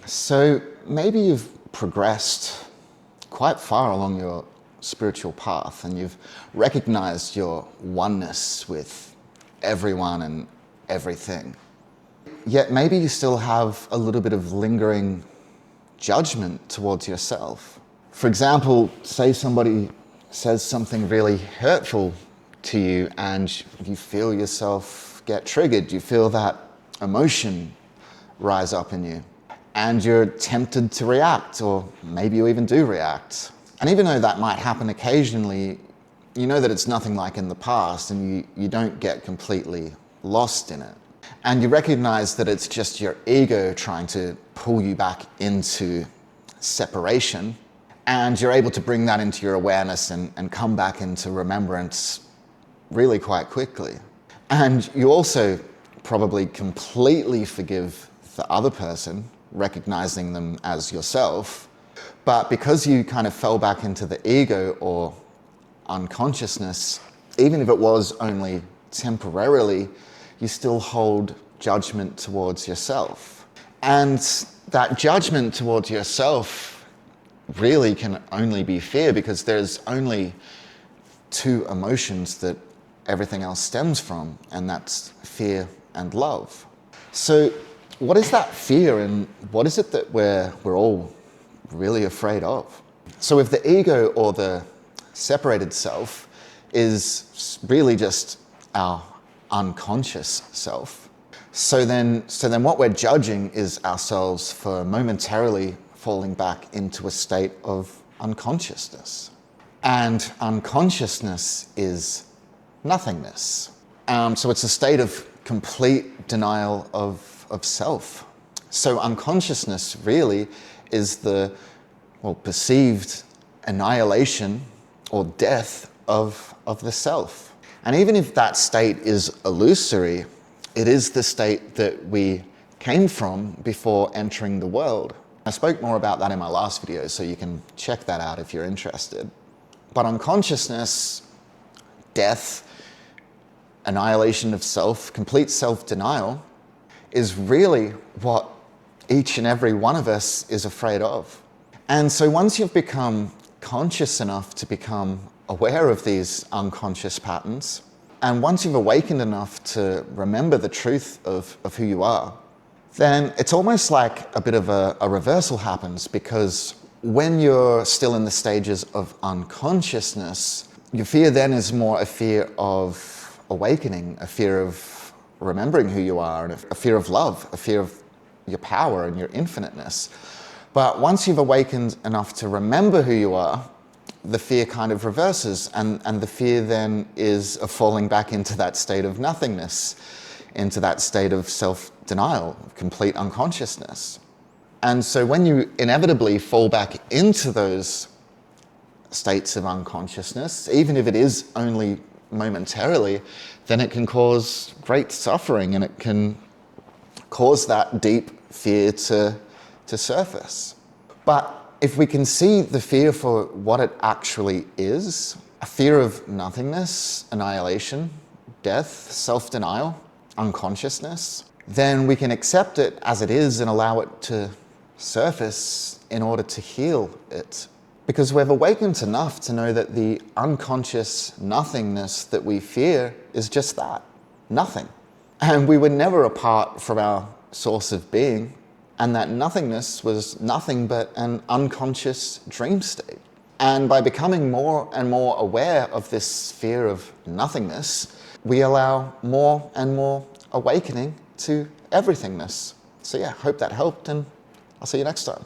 So maybe you've progressed quite far along your spiritual path and you've recognized your oneness with everyone and everything. Yet maybe you still have a little bit of lingering judgment towards yourself. For example, say somebody says something really hurtful to you and you feel yourself get triggered. You feel that emotion rise up in you. And you're tempted to react, or maybe you even do react. And even though that might happen occasionally, you know that it's nothing like in the past and you don't get completely lost in it. And you recognize that it's just your ego trying to pull you back into separation. And you're able to bring that into your awareness and come back into remembrance really quite quickly. And you also probably completely forgive the other person, recognizing them as yourself, but because you kind of fell back into the ego or unconsciousness, even if it was only temporarily, you still hold judgment towards yourself. And that judgment towards yourself really can only be fear, because there's only two emotions that everything else stems from, and that's fear and love. So what is that fear, and what is it that we're all really afraid of? So if the ego or the separated self is really just our unconscious self, so then what we're judging is ourselves for momentarily falling back into a state of unconsciousness. And unconsciousness is nothingness. So it's a state of complete denial of self. So unconsciousness really is the perceived annihilation or death of the self. And even if that state is illusory, it is the state that we came from before entering the world. I spoke more about that in my last video, so you can check that out if you're interested. But unconsciousness, death, annihilation of self, complete self-denial, is really what each and every one of us is afraid of. And so once you've become conscious enough to become aware of these unconscious patterns, and once you've awakened enough to remember the truth of who you are, then it's almost like a bit of a reversal happens, because when you're still in the stages of unconsciousness, your fear then is more a fear of awakening, a fear of remembering who you are, and a fear of love, a fear of your power and your infiniteness. But once you've awakened enough to remember who you are, the fear kind of reverses, and the fear then is of falling back into that state of nothingness, into that state of self-denial, complete unconsciousness. And so when you inevitably fall back into those states of unconsciousness, even if it is only momentarily, then it can cause great suffering, and it can cause that deep fear to surface. But if we can see the fear for what it actually is, a fear of nothingness, annihilation, death, self-denial, unconsciousness, then we can accept it as it is and allow it to surface in order to heal it. Because we've awakened enough to know that the unconscious nothingness that we fear is just that, nothing. And we were never apart from our source of being, and that nothingness was nothing but an unconscious dream state. And by becoming more and more aware of this fear of nothingness, we allow more and more awakening to everythingness. So yeah, hope that helped, and I'll see you next time.